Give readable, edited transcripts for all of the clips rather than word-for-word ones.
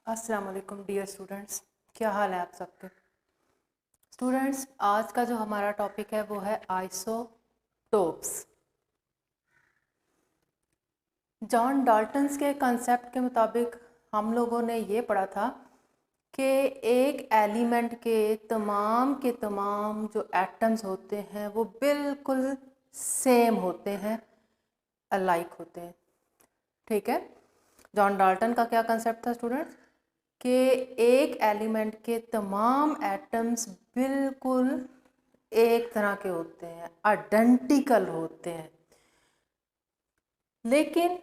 अस्सलाम वालेकुम dear students, क्या हाल है आप सबके। स्टूडेंट्स, आज का जो हमारा टॉपिक है वो है आइसोटोप्स। जॉन डाल्टन्स के कंसेप्ट के मुताबिक हम लोगों ने ये पढ़ा था कि एक एलिमेंट के तमाम जो एटम्स होते हैं वो बिल्कुल सेम होते हैं, अलाइक होते हैं। ठीक है, जॉन डाल्टन का क्या कंसेप्ट था स्टूडेंट्स कि एक एलिमेंट के तमाम एटम्स बिल्कुल एक तरह के होते हैं, आइडेंटिकल होते हैं। लेकिन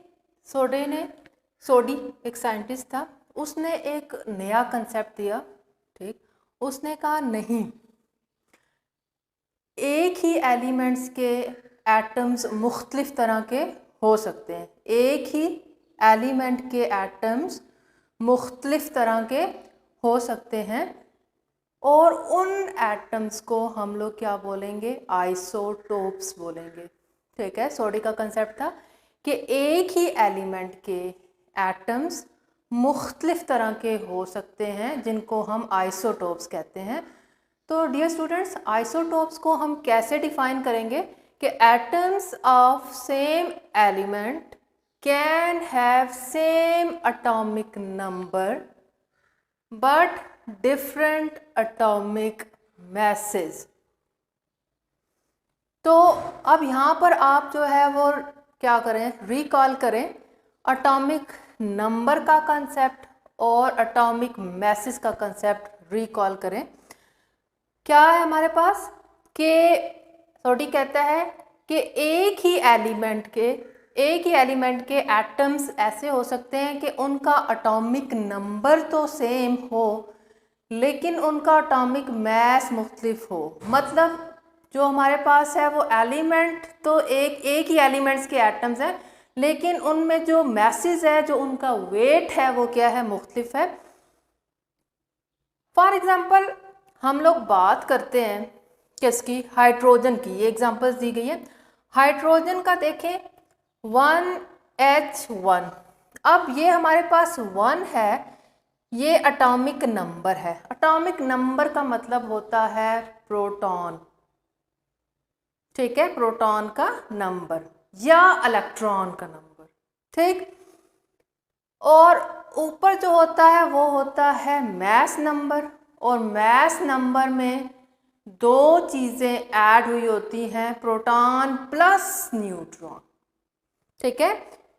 सोडी एक साइंटिस्ट था, उसने एक नया कंसेप्ट दिया। ठीक, उसने कहा नहीं, एक ही एलिमेंट्स के एटम्स मुख्तलिफ तरह के हो सकते हैं। एक ही एलिमेंट के एटम्स मुख्तलिफ तरह के हो सकते हैं और उन एटम्स को हम लोग क्या बोलेंगे, आइसोटोप्स बोलेंगे। ठीक है, सोडी का कंसेप्ट था कि एक ही एलिमेंट के एटम्स मुख्तलिफ तरह के हो सकते हैं जिनको हम आइसोटोप्स कहते हैं। तो डियर स्टूडेंट्स, आइसोटोप्स को हम कैसे डिफाइन करेंगे कि atoms of same element can have same atomic number but different atomic message. तो अब यहाँ पर आप जो है वो क्या करें, रिकॉल करें एटॉमिक नंबर का कंसेप्ट और एटॉमिक मैसेज का कंसेप्ट रिकॉल करें। क्या है हमारे पास कि सोडी कहता है कि एक ही एलिमेंट के एटम्स ऐसे हो सकते हैं कि उनका एटॉमिक नंबर तो सेम हो लेकिन उनका एटॉमिक मैस मुख्तलिफ हो। मतलब जो हमारे पास है वो एलिमेंट तो एक ही एलिमेंट्स के एटम्स हैं, लेकिन उनमें जो मैसेज है, जो उनका वेट है, वो क्या है, मुख्तलिफ है। फॉर एग्जाम्पल हम लोग बात करते हैं किसकी, हाइड्रोजन की। ये एग्जांपल्स दी गई है हाइड्रोजन का। देखें 1H1, अब ये हमारे पास 1 है, ये एटॉमिक नंबर है। एटॉमिक नंबर का मतलब होता है प्रोटॉन। ठीक है, प्रोटॉन का नंबर या इलेक्ट्रॉन का नंबर। ठीक, और ऊपर जो होता है वो होता है मैस नंबर, और मैस नंबर में दो चीज़ें ऐड हुई होती हैं, प्रोटॉन प्लस न्यूट्रॉन। ठीक है,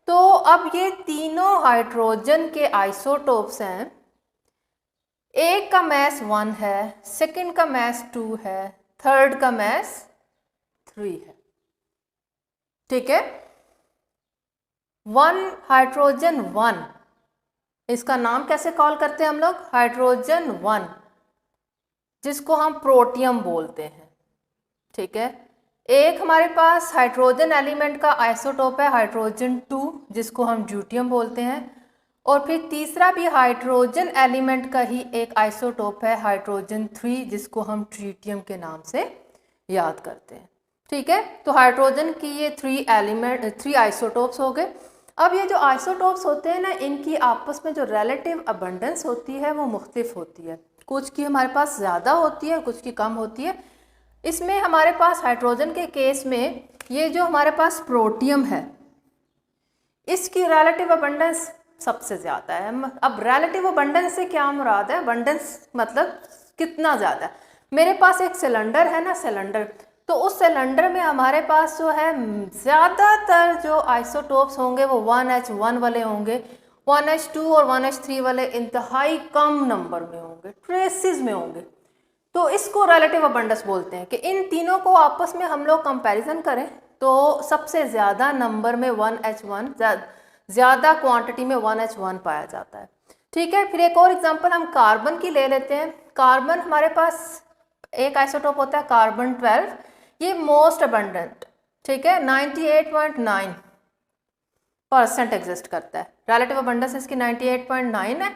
तो अब ये तीनों हाइड्रोजन के आइसोटोप्स हैं। एक का मैस 1 है, सेकंड का मैस 2 है, थर्ड का मैस 3 है। ठीक है, हाइड्रोजन 1, इसका नाम कैसे कॉल करते हैं हम लोग, हाइड्रोजन 1, जिसको हम प्रोटियम बोलते हैं। ठीक है, एक हमारे पास हाइड्रोजन एलिमेंट का आइसोटोप है हाइड्रोजन 2, जिसको हम ड्यूटियम बोलते हैं। और फिर तीसरा भी हाइड्रोजन एलिमेंट का ही एक आइसोटोप है हाइड्रोजन 3, जिसको हम ट्रीटियम के नाम से याद करते हैं। ठीक है, तो हाइड्रोजन की ये 3 आइसोटोप्स हो गए। अब ये जो आइसोटोप्स होते हैं ना, इनकी आपस में जो रिलेटिव अबंडेंस होती है वो मुख्तलिफ होती है। कुछ की हमारे पास ज़्यादा होती है, कुछ की कम होती है। इसमें हमारे पास हाइड्रोजन के केस में ये जो हमारे पास प्रोटियम है, इसकी रिलेटिव अबंडेंस सबसे ज़्यादा है। अब रिलेटिव अबंडेंस से क्या मुराद है, अबंडेंस मतलब कितना ज़्यादा। मेरे पास एक सिलेंडर है ना, सिलेंडर, तो उस सिलेंडर में हमारे पास जो है ज़्यादातर जो आइसोटोप्स होंगे वो 1H1 वाले होंगे, 1H2 और 1H3 वाले इंतहाई कम नंबर में होंगे, ट्रेसिस में होंगे। तो इसको रिलेटिव अबंडेंस बोलते हैं कि इन तीनों को आपस में हम लोग कंपैरिजन करें तो सबसे ज़्यादा नंबर में 1H1, ज़्यादा क्वांटिटी में 1H1 पाया जाता है। ठीक है, फिर एक और एग्जांपल हम कार्बन की ले लेते हैं। कार्बन हमारे पास एक आइसोटोप होता है कार्बन 12, ये मोस्ट अबंडेंट, ठीक है, 98.9% एग्जिस्ट करता है। रिलेटिव अबंडेंस इसकी 98.9 है।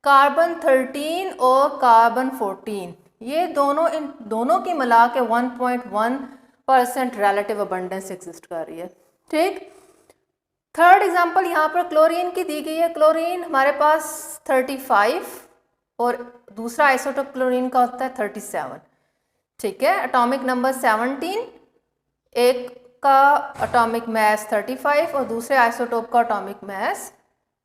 कार्बन 13 और कार्बन 14, ये दोनों, इन दोनों की मिला के 1.1% रिलेटिव अबंडेंस एग्जिस्ट कर रही है। ठीक, थर्ड एग्जांपल यहाँ पर क्लोरीन की दी गई है। क्लोरीन हमारे पास 35 और दूसरा आइसोटोप क्लोरीन का होता है 37, ठीक है। एटॉमिक नंबर 17, एक का एटॉमिक मास 35 और दूसरे आइसोटोप का एटॉमिक मास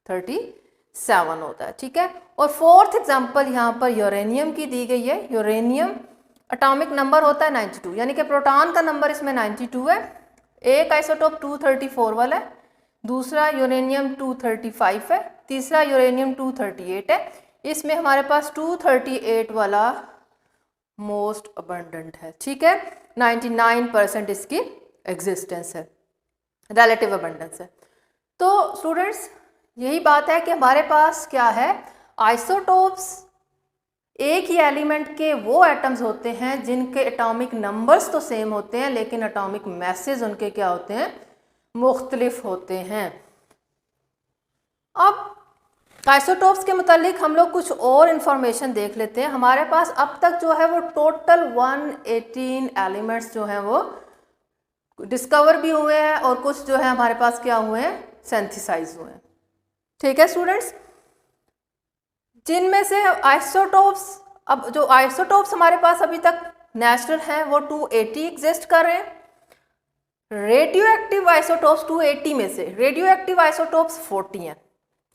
37 होता है, ठीक है। और फोर्थ एग्जांपल यहाँ पर यूरेनियम की दी गई है। यूरेनियम एटॉमिक नंबर होता है 92, यानी कि प्रोटॉन का नंबर इसमें 92 है। एक आइसोटोप 234 वाला है, दूसरा यूरेनियम 235 है, तीसरा यूरेनियम 238 है। इसमें हमारे पास 238 वाला मोस्ट अबंडेंट है, ठीक है। 99% इसकी एग्जिस्टेंस है, रिलेटिव अबंडेंस है। तो स्टूडेंट्स यही बात है कि हमारे पास क्या है, आइसोटोप्स एक ही एलिमेंट के वो एटम्स होते हैं जिनके एटॉमिक नंबर्स तो सेम होते हैं लेकिन एटॉमिक मैसेज उनके क्या होते हैं, मुख्तलिफ होते हैं। अब आइसोटोप्स के मुतालिक हम लोग कुछ और इन्फॉर्मेशन देख लेते हैं। हमारे पास अब तक जो है वो टोटल 118 एलिमेंट्स जो हैं वो डिस्कवर भी हुए हैं और कुछ जो है हमारे पास क्या हुए हैं, सिंथेसाइज हुए हैं, ठीक है स्टूडेंट्स। जिनमें से आइसोटोप्स, अब जो आइसोटोप्स हमारे पास अभी तक नेचुरल हैं वो 280 एग्जिस्ट कर रहे हैं। रेडियो एक्टिव आइसोटोप्स 280 में से रेडियो एक्टिव आइसोटोप्स 40 हैं,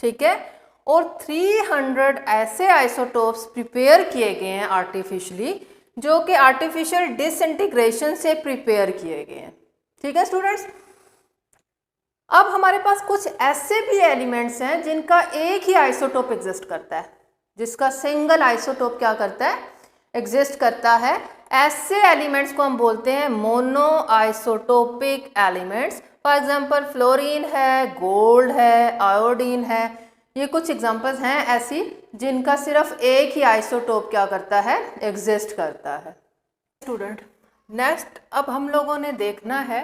ठीक है। और 300 ऐसे आइसोटोप्स प्रिपेयर किए गए हैं आर्टिफिशियली, जो कि आर्टिफिशियल डिसइंटीग्रेशन से प्रिपेयर किए गए हैं, ठीक है स्टूडेंट्स। अब हमारे पास कुछ ऐसे भी एलिमेंट्स हैं जिनका एक ही आइसोटोप एग्जिस्ट करता है, जिसका सिंगल आइसोटोप क्या करता है, एग्जिस्ट करता है। ऐसे एलिमेंट्स को हम बोलते हैं mono isotopic elements. For example fluorine है, गोल्ड है, आयोडीन है, ये कुछ एग्जांपल्स हैं ऐसी जिनका सिर्फ एक ही आइसोटोप क्या करता है, एग्जिस्ट करता है। स्टूडेंट नेक्स्ट अब हम लोगों ने देखना है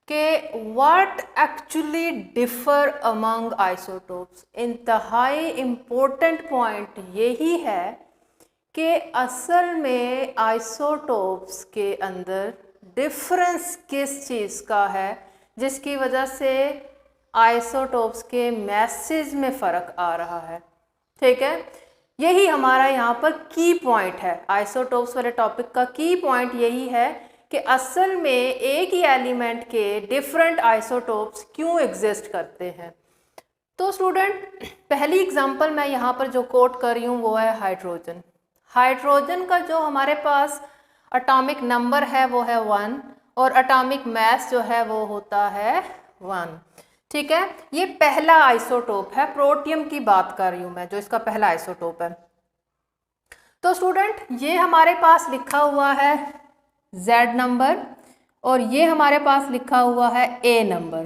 कि what actually differ among isotopes. इंतहाई इम्पोर्टेंट पॉइंट यही है कि असल में आइसोटोप्स के अंदर डिफरेंस किस चीज़ का है जिसकी वजह से आइसोटोप्स के मैसेज में फ़र्क आ रहा है, ठीक है। यही हमारा यहाँ पर की पॉइंट है। आइसोटोप्स वाले टॉपिक का की पॉइंट यही है कि असल में एक ही एलिमेंट के डिफरेंट आइसोटोप्स क्यों एग्जिस्ट करते हैं। तो स्टूडेंट पहली एग्जांपल मैं यहाँ पर जो कोट कर रही हूँ वो है हाइड्रोजन। हाइड्रोजन का जो हमारे पास एटॉमिक नंबर है वो है 1 और एटॉमिक मास जो है वो होता है 1, ठीक है। ये पहला आइसोटोप है, प्रोटियम की बात कर रही हूँ मैं, जो इसका पहला आइसोटोप है। तो स्टूडेंट ये हमारे पास लिखा हुआ है Z नंबर और ये हमारे पास लिखा हुआ है A नंबर,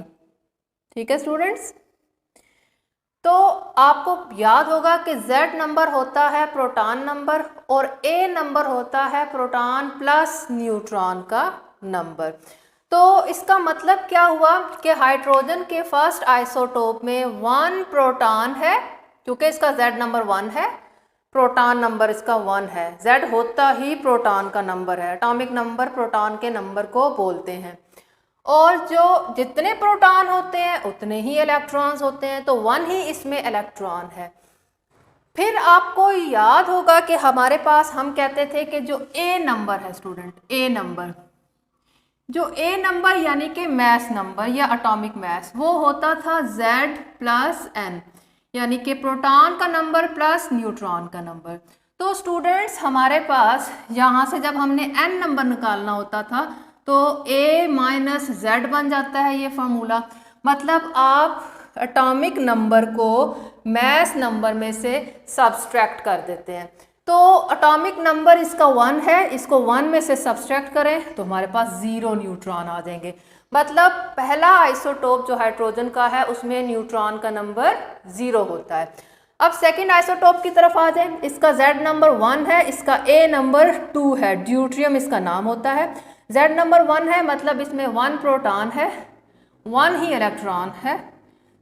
ठीक है स्टूडेंट्स। तो आपको याद होगा कि Z नंबर होता है प्रोटॉन नंबर और A नंबर होता है प्रोटॉन प्लस न्यूट्रॉन का नंबर। तो इसका मतलब क्या हुआ कि हाइड्रोजन के फर्स्ट आइसोटोप में 1 प्रोटॉन है, क्योंकि इसका Z नंबर 1 है, प्रोटॉन नंबर इसका 1 है। Z होता ही प्रोटॉन का नंबर है, एटॉमिक नंबर प्रोटॉन के नंबर को बोलते हैं। और जो जितने प्रोटॉन होते हैं उतने ही इलेक्ट्रॉन्स होते हैं, तो 1 ही इसमें इलेक्ट्रॉन है। फिर आपको याद होगा कि हमारे पास हम कहते थे कि जो A नंबर है स्टूडेंट, A नंबर, जो A नंबर यानी कि मैस नंबर या एटॉमिक मैस, वो होता था Z प्लस N, यानी कि प्रोटॉन का नंबर प्लस न्यूट्रॉन का नंबर। तो स्टूडेंट्स हमारे पास यहाँ से जब हमने N नंबर निकालना होता था तो A माइनस Z बन जाता है ये फार्मूला। मतलब आप एटॉमिक नंबर को मैस नंबर में से सब्सट्रैक्ट कर देते हैं। तो एटॉमिक नंबर इसका 1 है, इसको 1 में से सब्सट्रैक्ट करें तो हमारे पास 0 न्यूट्रॉन आ जाएंगे। मतलब पहला आइसोटोप जो हाइड्रोजन का है उसमें न्यूट्रॉन का नंबर 0 होता है। अब सेकंड आइसोटोप की तरफ आ जाएं। इसका Z नंबर 1 है, इसका A नंबर 2 है, ड्यूट्रियम इसका नाम होता है। Z नंबर 1 है मतलब इसमें 1 प्रोटॉन है, 1 ही इलेक्ट्रॉन है,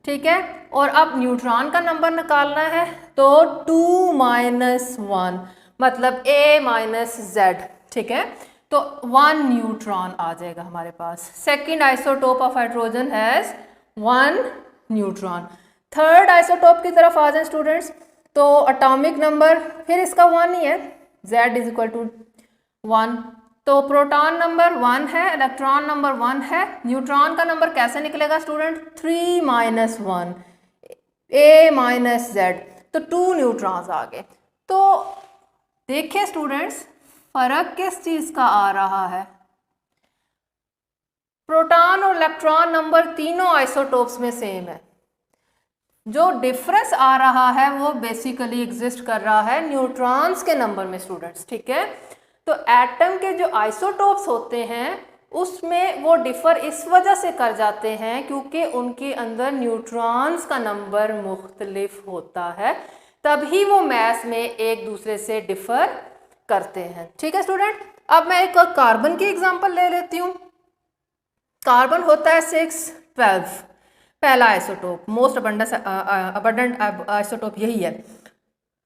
ठीक है। और अब न्यूट्रॉन का नंबर निकालना है तो 2 माइनस 1 मतलब A माइनस Z, ठीक है। तो 1 न्यूट्रॉन आ जाएगा हमारे पास। Second isotope of hydrogen has 1 neutron. Third isotope की तरफ आ जाए स्टूडेंट्स, तो एटॉमिक नंबर फिर इसका 1 ही है, Z इज इक्वल टू 1। तो प्रोटॉन नंबर 1 है, इलेक्ट्रॉन नंबर 1 है, न्यूट्रॉन का नंबर कैसे निकलेगा student? 3 minus 1 A minus Z, तो 2 न्यूट्रॉन्स आ गए। तो देखिए स्टूडेंट्स, फर्क किस चीज का आ रहा है? प्रोटॉन और इलेक्ट्रॉन नंबर तीनों आइसोटोप्स में सेम है, जो डिफरेंस आ रहा है वो बेसिकली एग्जिस्ट कर रहा है न्यूट्रॉन्स के नंबर में स्टूडेंट्स, ठीक है। तो एटम के जो आइसोटोप्स होते हैं उसमें वो डिफर इस वजह से कर जाते हैं क्योंकि उनके अंदर न्यूट्रॉन्स का नंबर मुख्तलिफ होता है, तभी वो मैथ में एक दूसरे से डिफर करते हैं, ठीक है स्टूडेंट। अब मैं एक कार्बन की एग्जांपल ले लेती हूँ। कार्बन होता है 612, पहला आइसोटोप, मोस्ट अबंडेंट आइसोटोप यही है।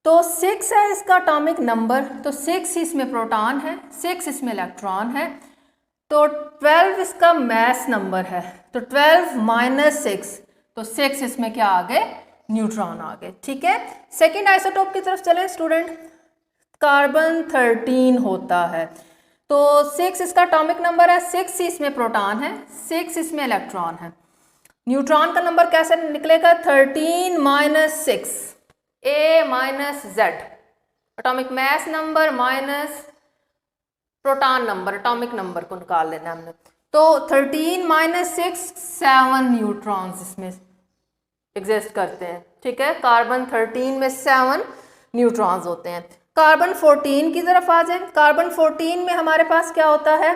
तो 6 है इसका एटॉमिक नंबर, तो 6 इसमें प्रोटॉन है, 6 इसमें इलेक्ट्रॉन है, तो 12 इसका मैस नंबर है, तो 12 माइनस 6, तो 6 इसमें क्या आ गए? न्यूट्रॉन आ गए, ठीक है। सेकेंड आइसोटोप की तरफ चले स्टूडेंट, कार्बन 13 होता है, तो 6 इसका एटॉमिक नंबर है, 6 इसमें प्रोटॉन है, 6 इसमें इलेक्ट्रॉन है। न्यूट्रॉन का नंबर कैसे निकलेगा? 13 minus 6 A minus Z, atomic mass number minus proton number, atomic number को निकाल लेना हमने। तो 13 माइनस 6 7 न्यूट्रॉन्स इसमें एग्जिस्ट करते हैं, ठीक है। कार्बन 13 में 7 न्यूट्रॉन्स होते हैं। कार्बन 14 की तरफ आ जाए, कार्बन 14 में हमारे पास क्या होता है?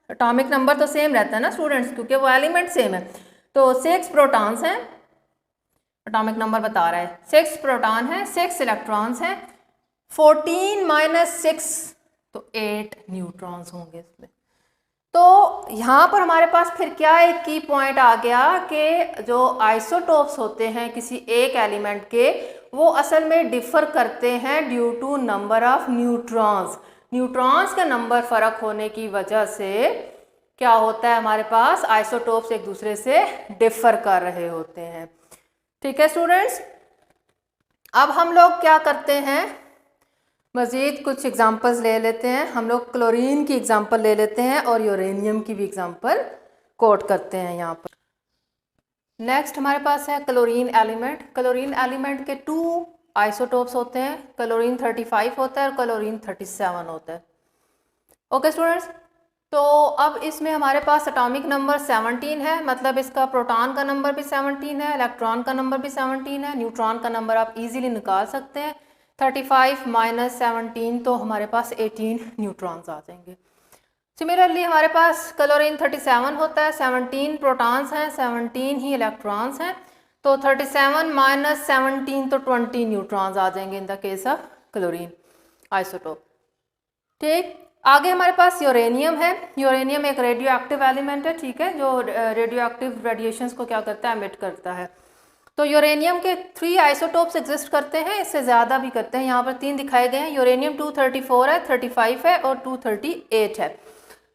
एटॉमिक नंबर तो सेम रहता है ना स्टूडेंट्स, क्योंकि वो एलिमेंट सेम है। तो 6 प्रोटॉन्स हैं, एटॉमिक नंबर बता रहा है, 6 प्रोटॉन है, 6 इलेक्ट्रॉन्स हैं, 14 माइनस 6 तो 8 न्यूट्रॉन्स होंगे इसमें। तो यहाँ पर हमारे पास फिर क्या एक की पॉइंट आ गया कि जो आइसोटोप्स होते हैं किसी एक एलिमेंट के, वो असल में डिफर करते हैं due to number of neutrons. Neutrons का नंबर फर्क होने की वजह से क्या होता है, हमारे पास आइसोटोप्स एक दूसरे से डिफर कर रहे होते हैं, ठीक है स्टूडेंट्स। अब हम लोग क्या करते हैं, मज़ीद कुछ एग्जांपल्स ले लेते हैं। हम लोग क्लोरीन की एग्जांपल ले लेते हैं और यूरेनियम की भी एग्जांपल कोट करते हैं यहाँ पर। नेक्स्ट हमारे पास है क्लोरीन एलिमेंट। क्लोरीन एलिमेंट के 2 आइसोटोप्स होते हैं, क्लोरीन 35 होता है और क्लोरीन 37 होता है, ओके स्टूडेंट्स। तो अब इसमें हमारे पास एटॉमिक नंबर 17 है, मतलब इसका प्रोटॉन का नंबर भी 17 है, इलेक्ट्रॉन का नंबर भी 17 है, न्यूट्रॉन का नंबर आप इजीली निकाल सकते हैं। 35 माइनस 17 तो हमारे पास 18 न्यूट्रॉन्स आ जाएंगे। सिमिलरली हमारे पास क्लोरीन 37 होता है, 17 प्रोटॉन्स हैं, 17 ही इलेक्ट्रॉन्स हैं, तो 37 माइनस 17 तो 20 न्यूट्रॉन्स आ जाएंगे in the case of chlorine isotope, ठीक। आगे हमारे पास यूरेनियम है। यूरेनियम एक रेडियो एक्टिव एलिमेंट है, ठीक है, जो रेडियो एक्टिव रेडिएशंस को क्या करता है, एमिट करता है। तो यूरेनियम के 3 आइसोटोप्स एग्जिस्ट करते हैं, इससे ज़्यादा भी करते हैं, यहाँ पर 3 दिखाए गए हैं। यूरेनियम 234 है, 35 है और 238 है।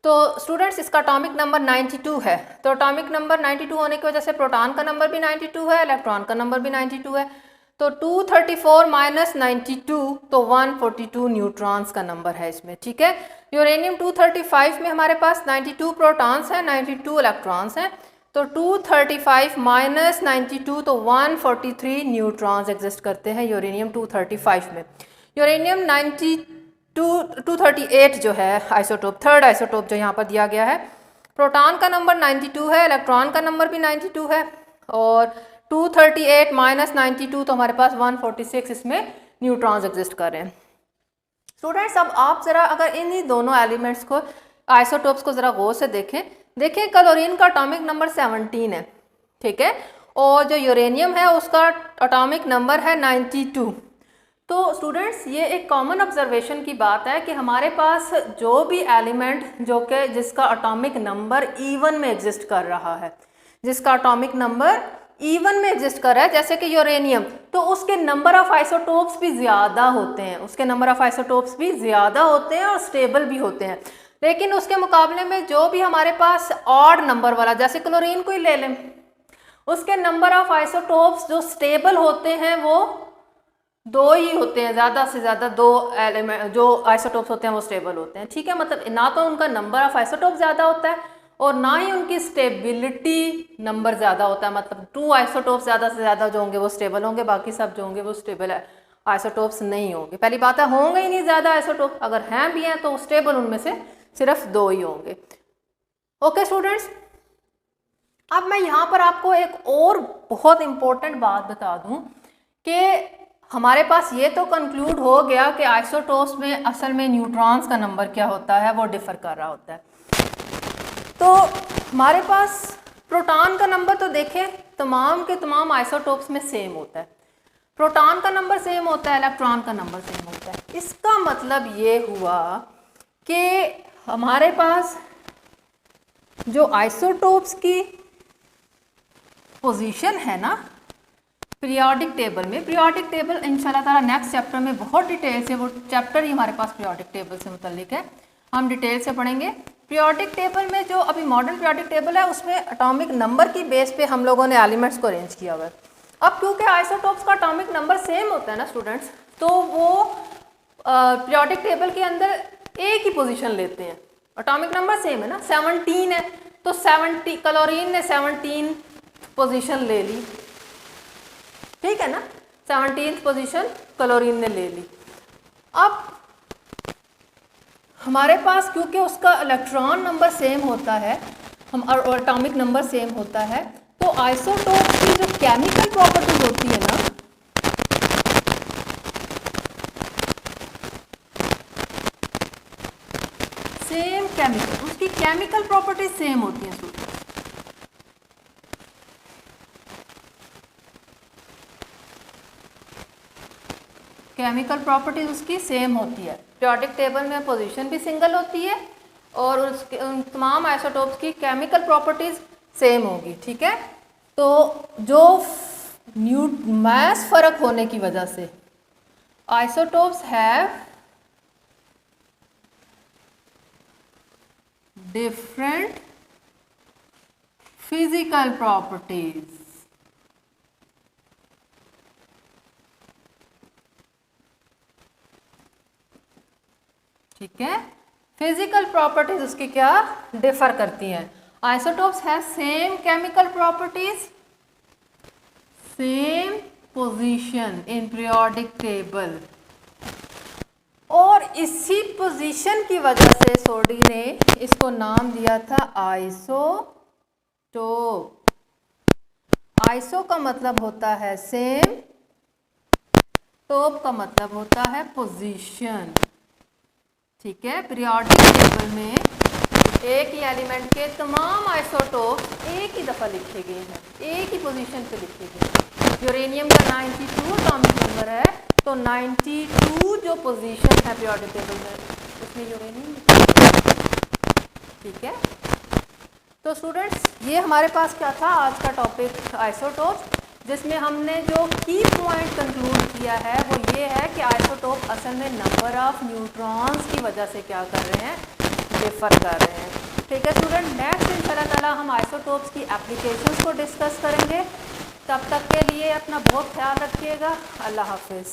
तो स्टूडेंट्स इसका एटॉमिक नंबर 92 है, तो एटॉमिक नंबर 92 होने की वजह से प्रोटॉन का नंबर भी 92 है, इलेक्ट्रॉन का नंबर भी 92 है, तो 234 माइनस 92 तो 142 न्यूट्रॉन्स का नंबर है इसमें, ठीक है। यूरेनियम 235 में हमारे पास 92 प्रोटॉन्स हैं, 92 इलेक्ट्रॉन्स हैं, तो 235 माइनस 92 तो 143 न्यूट्रॉन्स एग्जिस्ट करते हैं यूरेनियम 235 में। यूरेनियम 238 जो है आइसोटोप, थर्ड आइसोटोप जो यहाँ पर दिया गया है, प्रोटॉन का नंबर 92 है, इलेक्ट्रॉन का नंबर भी 92 है, और 238 माइनस 92 तो हमारे पास 146 इसमें न्यूट्रॉन्स एग्जिस्ट कर रहे हैं। स्टूडेंट्स अब आप ज़रा अगर इन दोनों एलिमेंट्स को, आइसोटोप्स को ज़रा गौर से देखें क्लोरीन का एटॉमिक नंबर 17 है, ठीक है, और जो यूरेनियम है उसका एटॉमिक नंबर है 92। तो स्टूडेंट्स ये एक कॉमन ऑब्जर्वेशन की बात है कि हमारे पास जो भी एलिमेंट जो कि जिसका एटॉमिक नंबर इवन में एग्जिस्ट कर रहा है, जिसका एटॉमिक नंबर इवन में एग्जिस्ट कर रहा है, जैसे कि यूरेनियम, तो उसके नंबर ऑफ आइसोटोप्स भी ज़्यादा होते हैं, उसके नंबर ऑफ आइसोटोप्स भी ज़्यादा होते हैं और स्टेबल भी होते हैं। लेकिन उसके मुकाबले में जो भी हमारे पास ऑड नंबर वाला, जैसे क्लोरीन को ही ले लें, उसके नंबर ऑफ आइसोटोप्स जो स्टेबल होते हैं वो 2 ही होते हैं, ज़्यादा से ज़्यादा 2 एलिमेंट जो आइसोटोप्स होते हैं वो स्टेबल होते हैं, ठीक है। मतलब ना तो उनका नंबर ऑफ आइसोटोप ज़्यादा होता है और ना ही उनकी स्टेबिलिटी नंबर ज़्यादा होता है। मतलब 2 आइसोटोप्स ज़्यादा से ज़्यादा जो होंगे वो स्टेबल होंगे, बाकी सब जो होंगे वो स्टेबल आइसोटोप्स नहीं होंगे। पहली बात है होंगे ही नहीं ज़्यादा आइसोटोप, अगर हैं भी हैं तो स्टेबल उनमें से सिर्फ 2 ही होंगे। ओके स्टूडेंट्स, अब मैं यहाँ पर आपको एक और बहुत इम्पोर्टेंट बात बता दूँ कि हमारे पास ये तो कंक्लूड हो गया कि आइसोटोप्स में असल में न्यूट्रॉन्स का नंबर क्या होता है, वो डिफर कर रहा होता है। तो हमारे पास प्रोटॉन का नंबर तो देखें तमाम के तमाम आइसोटोप्स में सेम होता है। प्रोटॉन का नंबर सेम होता है, इलेक्ट्रॉन का नंबर सेम होता है। इसका मतलब ये हुआ कि हमारे पास जो आइसोटोप्स की पोजीशन है ना पीरियोडिक टेबल में, पीरियोडिक टेबल इंशाल्लाह ताला नेक्स्ट चैप्टर में बहुत डिटेल से, वो चैप्टर ही हमारे पास पीरियोडिक टेबल से मुतल्लिक है, हम डिटेल से पढ़ेंगे। पीरियोडिक टेबल में जो अभी मॉडर्न पीरियोडिक टेबल है उसमें एटॉमिक नंबर की बेस पे हम लोगों ने एलिमेंट्स को अरेंज किया हुआ है। अब क्योंकि आइसोटोप्स का एटॉमिक नंबर सेम होता है ना स्टूडेंट्स, तो वो पीरियोडिक टेबल के अंदर एक ही पोजीशन लेते हैं। एटॉमिक नंबर सेम है ना, 17 है तो 70 क्लोरीन ने 17 पोजीशन ले ली, ठीक है ना, 17th पोजीशन क्लोरीन ने ले ली। अब हमारे पास क्योंकि उसका इलेक्ट्रॉन नंबर सेम होता है हम और एटॉमिक नंबर सेम होता है, तो आइसोटोप की जो केमिकल प्रॉपर्टीज होती है ना, सेम केमिकल, उसकी केमिकल प्रॉपर्टीज सेम होती हैं। केमिकल प्रॉपर्टीज उसकी सेम होती है। पीरियोडिक टेबल में पोजीशन भी सिंगल होती है और उसके उन तमाम आइसोटोप्स की केमिकल प्रॉपर्टीज सेम होगी, ठीक है। तो जो मास फर्क होने की वजह से isotopes have different physical properties, ठीक है। फिजिकल प्रॉपर्टीज उसकी क्या डिफर करती हैं। Isotopes have same chemical properties, same position in periodic table, और इसी पोजीशन की वजह से सोडी ने इसको नाम दिया था आइसोटोप। आइसो का मतलब होता है सेम, टोप का मतलब होता है पोजीशन, ठीक है। पीरियोडिक टेबल में एक ही एलिमेंट के तमाम आइसोटोप एक ही दफ़ा लिखे गए हैं, एक ही पोजीशन पे लिखे गए हैं। यूरेनियम का 92 एटॉमिक नंबर है, तो 92 जो पोजीशन है पीरियोडिक टेबल में उसमें यूरेनियम, ठीक है। तो स्टूडेंट्स ये हमारे पास क्या था आज का टॉपिक आइसोटोप, जिसमें हमने जो की पॉइंट कंक्लूड किया है वो ये है कि आइसोटोप असल में नंबर ऑफ न्यूट्रॉन्स की वजह से क्या कर रहे हैं, डिफर कर रहे हैं, ठीक है स्टूडेंट। नेक्स्ट इंशाल्लाह ताला हम आइसोटोप्स की एप्लीकेशंस को डिस्कस करेंगे। तब तक के लिए अपना बहुत ख्याल रखिएगा। अल्लाह हाफिज़।